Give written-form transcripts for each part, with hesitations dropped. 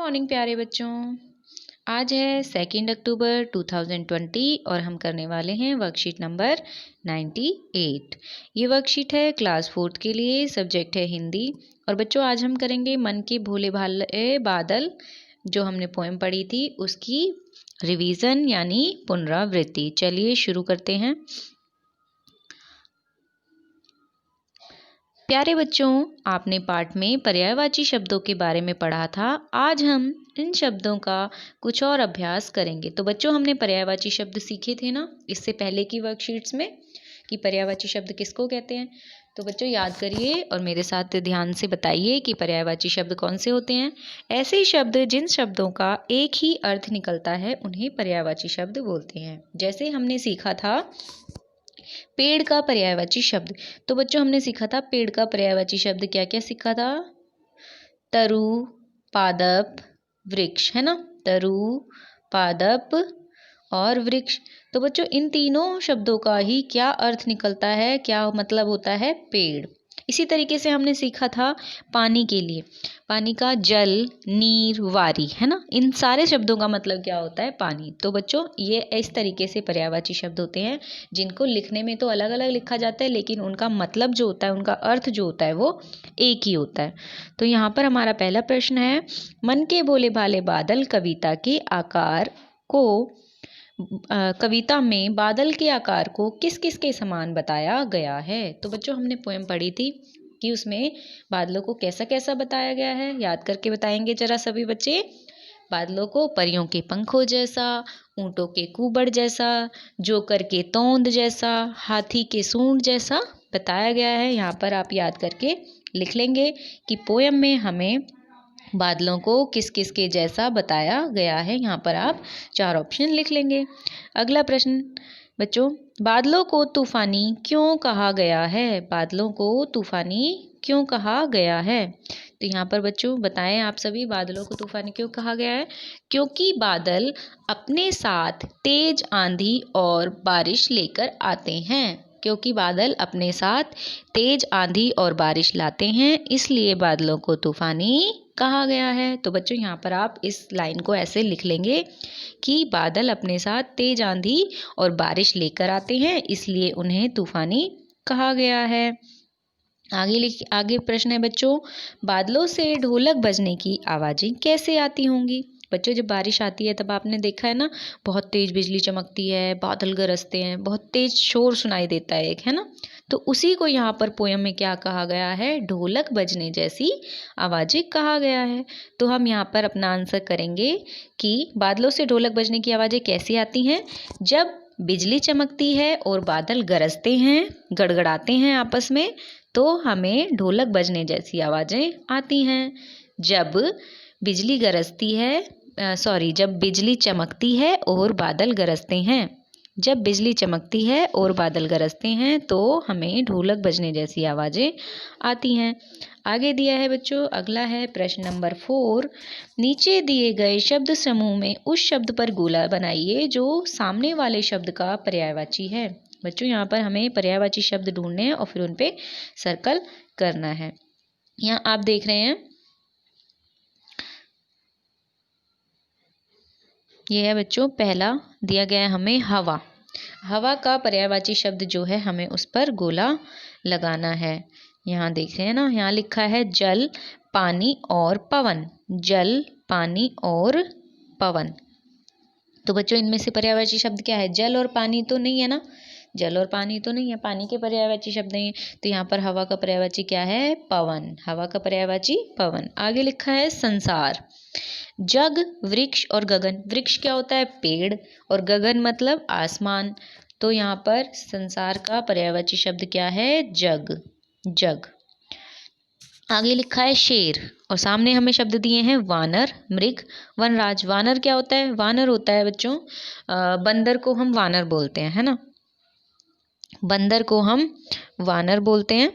Morning प्यारे बच्चों। आज है 2 अक्टूबर 2020 और हम करने वाले हैं वर्कशीट नंबर 98। ये वर्कशीट है क्लास 4 के लिए, सब्जेक्ट है हिंदी। और बच्चों आज हम करेंगे मन के भोले भाले बादल, जो हमने पोएम पढ़ी थी उसकी रिवीजन यानी पुनरावृत्ति। चलिए शुरू करते हैं। प्यारे बच्चों, आपने पाठ में पर्यायवाची शब्दों के बारे में पढ़ा था। आज हम इन शब्दों का कुछ और अभ्यास करेंगे। तो बच्चों हमने पर्यायवाची शब्द सीखे थे ना इससे पहले की वर्कशीट्स में कि पर्यायवाची शब्द किसको कहते हैं। तो बच्चों याद करिए और मेरे साथ ध्यान से बताइए कि पर्यायवाची शब्द कौन से होते हैं। ऐसे शब्द जिन शब्दों का एक ही अर्थ निकलता है उन्हें पर्यायवाची शब्द बोलते हैं। जैसे हमने सीखा था पेड़ का पर्यायवाची शब्द। तो बच्चों हमने सीखा था पेड़ का पर्यायवाची शब्द क्या क्या सीखा था। तरु, पादप, वृक्ष, है ना। तरु, पादप और वृक्ष। तो बच्चों इन तीनों शब्दों का ही क्या अर्थ निकलता है, क्या मतलब होता है पेड़। इसी तरीके से हमने सीखा था पानी के लिए, पानी का जल, नीर, वारी, है ना। इन सारे शब्दों का मतलब क्या होता है पानी। तो बच्चों ये इस तरीके से पर्यायवाची शब्द होते हैं जिनको लिखने में तो अलग अलग लिखा जाता है लेकिन उनका मतलब जो होता है, उनका अर्थ जो होता है वो एक ही होता है। तो यहाँ पर हमारा पहला प्रश्न है, मन के भोले भाले बादल कविता के आकार को कविता में बादल के आकार को किस किस के समान बताया गया है। तो बच्चों हमने पोएम पढ़ी थी कि उसमें बादलों को कैसा कैसा बताया गया है। याद करके बताएंगे जरा सभी बच्चे। बादलों को परियों के पंखों जैसा, ऊंटों के कुबड़ जैसा, जोकर के तोंद जैसा, हाथी के सूंड जैसा बताया गया है। यहाँ पर आप याद करके लिख लेंगे कि पोएम में हमें बादलों को किस किस के जैसा बताया गया है। यहाँ पर आप 4 ऑप्शन लिख लेंगे। अगला प्रश्न बच्चों, बादलों को तूफानी क्यों कहा गया है। बादलों को तूफानी क्यों कहा गया है। तो यहाँ पर बच्चों बताएं आप सभी, बादलों को तूफानी क्यों कहा गया है। क्योंकि बादल अपने साथ तेज आंधी और बारिश लेकर आते हैं। क्योंकि बादल अपने साथ तेज आंधी और बारिश लाते हैं, इसलिए बादलों को तूफानी कहा गया है। तो बच्चों यहाँ पर आप इस लाइन को ऐसे लिख लेंगे कि बादल अपने साथ तेज आंधी और बारिश लेकर आते हैं, इसलिए उन्हें तूफानी कहा गया है। आगे प्रश्न है बच्चों, बादलों से ढोलक बजने की आवाजें कैसे आती होंगी। बच्चों जब बारिश आती है तब आपने देखा है ना, बहुत तेज बिजली चमकती है, बादल गरजते हैं, बहुत तेज शोर सुनाई देता है एक, है ना। तो उसी को यहाँ पर पोयम में क्या कहा गया है, ढोलक बजने जैसी आवाजें कहा गया है। तो हम यहाँ पर अपना आंसर करेंगे कि बादलों से ढोलक बजने की आवाजें कैसी आती हैं, जब बिजली चमकती है और बादल गरजते हैं, गड़गड़ाते हैं आपस में, तो हमें ढोलक बजने जैसी आवाजें आती हैं। जब बिजली गरजती है जब बिजली चमकती है और बादल गरजते हैं, जब बिजली चमकती है और बादल गरजते हैं तो हमें ढोलक बजने जैसी आवाजें आती हैं। आगे दिया है बच्चों, अगला है प्रश्न नंबर 4। नीचे दिए गए शब्द समूह में उस शब्द पर गोला बनाइए जो सामने वाले शब्द का पर्यायवाची है। बच्चों यहाँ पर हमें पर्यायवाची शब्द ढूंढने हैं और फिर उन पे सर्कल करना है। यहाँ आप देख रहे हैं ये है बच्चों, पहला दिया गया है हमें हवा। हवा का पर्यायवाची शब्द जो है हमें उस पर गोला लगाना है। यहाँ देख रहे हैं ना, यहाँ लिखा है जल, पानी और पवन। जल, पानी और पवन। तो बच्चों इनमें से पर्यायवाची शब्द क्या है, जल और पानी तो नहीं है ना, जल और पानी तो नहीं है, पानी के पर्यायवाची शब्द नहीं है। तो यहाँ पर हवा का पर्यायवाची क्या है, पवन। हवा का पर्यायवाची पवन। आगे लिखा है संसार। जग, वृक्ष और गगन। वृक्ष क्या होता है, पेड़, और गगन मतलब आसमान। तो यहाँ पर संसार का पर्यायवाची शब्द क्या है, जग। जग। आगे लिखा है शेर और सामने हमें शब्द दिए हैं वानर, मृग, वनराज। वानर क्या होता है, वानर होता है बच्चों बंदर को हम वानर बोलते हैं, है ना। बंदर को हम वानर बोलते हैं।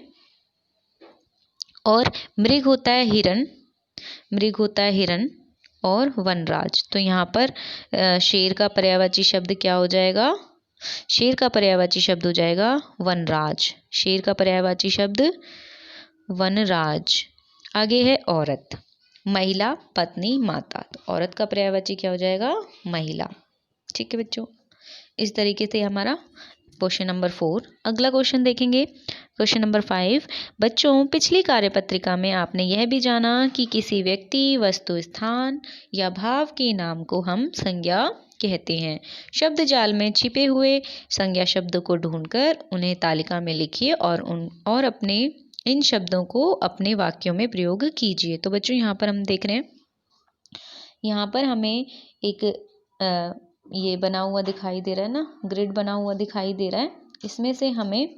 और मृग होता है हिरण, मृग होता है हिरण। और वनराज, तो यहाँ पर शेर का पर्यायवाची शब्द क्या हो जाएगा, शेर का पर्यायवाची शब्द हो जाएगा वनराज। शेर का पर्यायवाची शब्द वनराज। आगे है औरत। महिला, पत्नी, माता। तो औरत का पर्यायवाची क्या हो जाएगा? महिला। ठीक है बच्चों, इस तरीके से हमारा क्वेश्चन नंबर 4। अगला क्वेश्चन देखेंगे, क्वेश्चन नंबर 5। बच्चों, पिछली कार्यपत्रिका में आपने यह भी जाना कि किसी व्यक्ति, वस्तु, स्थान या भाव के नाम को हम संज्ञा कहते हैं। शब्द जाल में छिपे हुए संज्ञा शब्दों को ढूंढकर उन्हें तालिका में लिखिए और अपने इन शब्दों को अपने वाक्यों में प्रयोग कीजिए। तो बच्चों यहाँ पर हम देख रहे हैं, यहाँ पर हमें एक ये बना हुआ दिखाई दे रहा है ना, ग्रिड बना हुआ दिखाई दे रहा है। इसमें से हमें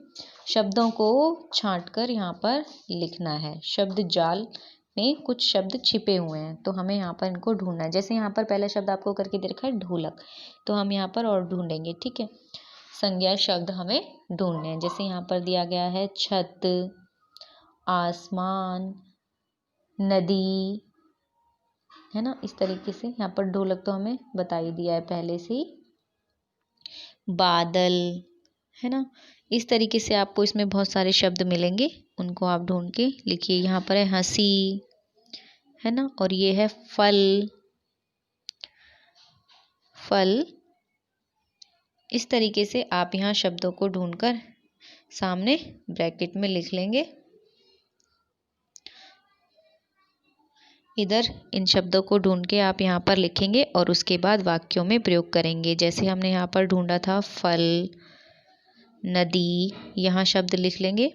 शब्दों को छांटकर यहाँ पर लिखना है। शब्द जाल में कुछ शब्द छिपे हुए हैं, तो हमें यहाँ पर इनको ढूंढना है। जैसे यहाँ पर पहला शब्द आपको करके दे रखा है ढोलक, तो हम यहाँ पर और ढूंढेंगे। ठीक है, संज्ञा शब्द हमें ढूंढने हैं। जैसे यहाँ पर दिया गया है छत, आसमान, नदी, है ना। इस तरीके से यहाँ पर ढोलक तो हमें बता ही दिया है पहले से ही, बादल, है ना। इस तरीके से आपको इसमें बहुत सारे शब्द मिलेंगे, उनको आप ढूंढ के लिखिए। यहाँ पर है हंसी, है ना, और ये है फल, फल। इस तरीके से आप यहाँ शब्दों को ढूंढकर सामने ब्रैकेट में लिख लेंगे। इधर इन शब्दों को ढूंढ के आप यहाँ पर लिखेंगे और उसके बाद वाक्यों में प्रयोग करेंगे। जैसे हमने यहाँ पर ढूंढा था फल, नदी, यहाँ शब्द लिख लेंगे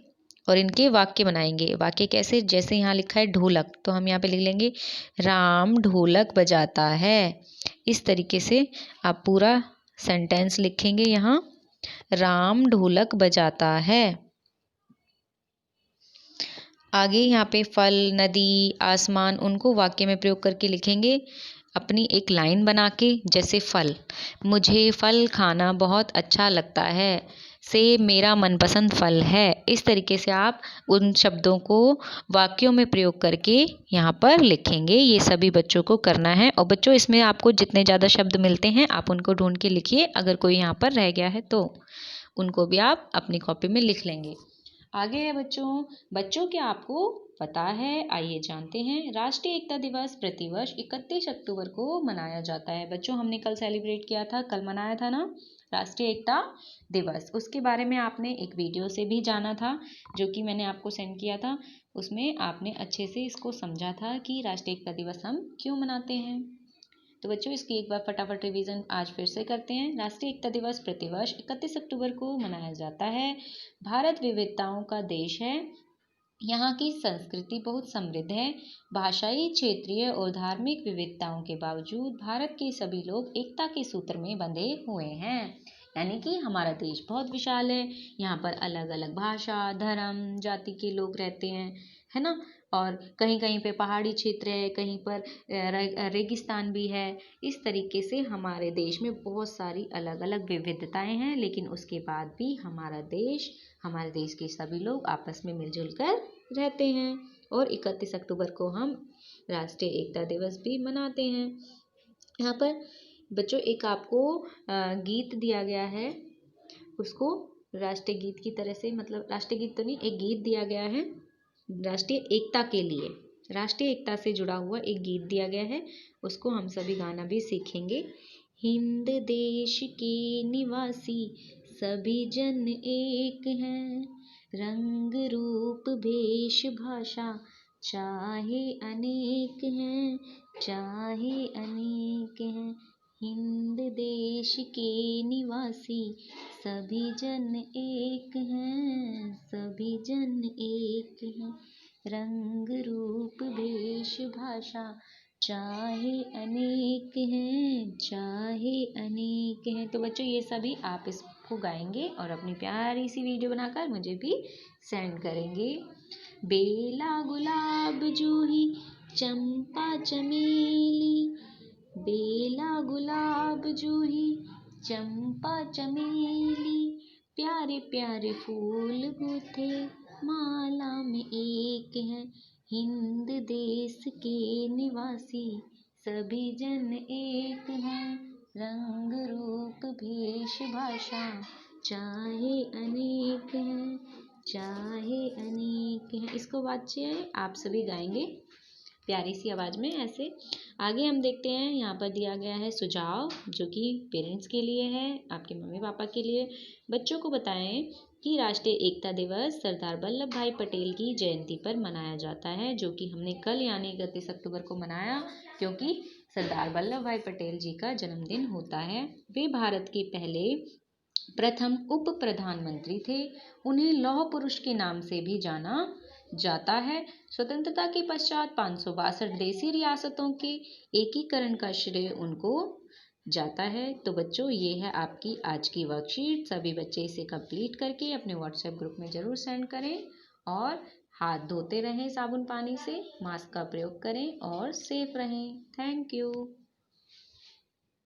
और इनके वाक्य बनाएंगे। वाक्य कैसे? जैसे यहाँ लिखा है ढोलक, तो हम यहाँ पे लिख लेंगे राम ढोलक बजाता है। इस तरीके से आप पूरा सेंटेंस लिखेंगे। यहाँ राम ढोलक बजाता है। आगे यहाँ पे फल, नदी, आसमान, उनको वाक्य में प्रयोग करके लिखेंगे अपनी एक लाइन बना के। जैसे फल, मुझे फल खाना बहुत अच्छा लगता है, सेब मेरा मनपसंद फल है। इस तरीके से आप उन शब्दों को वाक्यों में प्रयोग करके यहाँ पर लिखेंगे। ये सभी बच्चों को करना है। और बच्चों, इसमें आपको जितने ज़्यादा शब्द मिलते हैं आप उनको ढूंढ के लिखिए। अगर कोई यहाँ पर रह गया है तो उनको भी आप अपनी कॉपी में लिख लेंगे। आगे है बच्चों क्या आपको पता है? आइए जानते हैं। राष्ट्रीय एकता दिवस प्रतिवर्ष 31 अक्टूबर को मनाया जाता है। बच्चों, हमने कल सेलिब्रेट किया था, कल मनाया था ना राष्ट्रीय एकता दिवस। उसके बारे में आपने एक वीडियो से भी जाना था, जो कि मैंने आपको सेंड किया था। उसमें आपने अच्छे से इसको समझा था कि राष्ट्रीय एकता दिवस हम क्यों मनाते हैं। तो बच्चों, इसकी एक बार फटाफट रिवीजन आज फिर से करते हैं। राष्ट्रीय एकता दिवस प्रतिवर्ष 31 अक्टूबर को मनाया जाता है। भारत विविधताओं का देश है। यहाँ की संस्कृति बहुत समृद्ध है। भाषाई, क्षेत्रीय और धार्मिक विविधताओं के बावजूद भारत के सभी लोग एकता के सूत्र में बंधे हुए हैं। यानी कि हमारा देश बहुत विशाल है। यहाँ पर अलग अलग भाषा, धर्म, जाति के लोग रहते हैं, है ना। और कहीं कहीं पे पहाड़ी क्षेत्र है, कहीं पर रेगिस्तान भी है। इस तरीके से हमारे देश में बहुत सारी अलग अलग विविधताएं हैं, लेकिन उसके बाद भी हमारे देश के सभी लोग आपस में मिलजुल कर रहते हैं। और 31 अक्टूबर को हम राष्ट्रीय एकता दिवस भी मनाते हैं। यहाँ पर बच्चों एक आपको गीत दिया गया है, उसको राष्ट्रीय गीत की तरह से, मतलब राष्ट्रीय गीत तो नहीं, एक गीत दिया गया है राष्ट्रीय एकता के लिए। राष्ट्रीय एकता से जुड़ा हुआ एक गीत दिया गया है, उसको हम सभी गाना भी सीखेंगे। हिंद देश के निवासी सभी जन एक हैं, रंग रूप भेष भाषा चाहे अनेक हैं, चाहे अनेक हैं। हिंद देश के निवासी सभी जन एक हैं, सभी जन एक हैं, रंग रूप भेष भाषा चाहे अनेक हैं, चाहे अनेक हैं। तो बच्चों, ये सभी आप इसको गाएंगे और अपनी प्यारी सी वीडियो बनाकर मुझे भी सेंड करेंगे। बेला गुलाब जूही चंपा चमेली, बेला गुलाब जूही चंपा चमेली, प्यारे प्यारे फूल गूथे माला में एक हैं। हिंद देश के निवासी सभी जन एक हैं, रंग रूप भेष भाषा चाहे अनेक हैं, चाहे अनेक हैं। इसको बच्चे आप सभी गाएंगे प्यारी सी आवाज़ में ऐसे। आगे हम देखते हैं, यहाँ पर दिया गया है सुझाव जो कि पेरेंट्स के लिए है, आपके मम्मी पापा के लिए। बच्चों को बताएं कि राष्ट्रीय एकता दिवस सरदार वल्लभ भाई पटेल की जयंती पर मनाया जाता है, जो कि हमने कल यानी 31 अक्टूबर को मनाया, क्योंकि सरदार वल्लभ भाई पटेल जी का जन्मदिन होता है। वे भारत के पहले प्रथम उप प्रधानमंत्री थे। उन्हें लौह पुरुष के नाम से भी जाना जाता है। स्वतंत्रता के पश्चात 562 देसी रियासतों के एकीकरण का श्रेय उनको जाता है। तो बच्चों, ये है आपकी आज की वर्कशीट। सभी बच्चे इसे कंप्लीट करके अपने व्हाट्सएप ग्रुप में ज़रूर सेंड करें और हाथ धोते रहें साबुन पानी से, मास्क का प्रयोग करें और सेफ रहें। Thank you.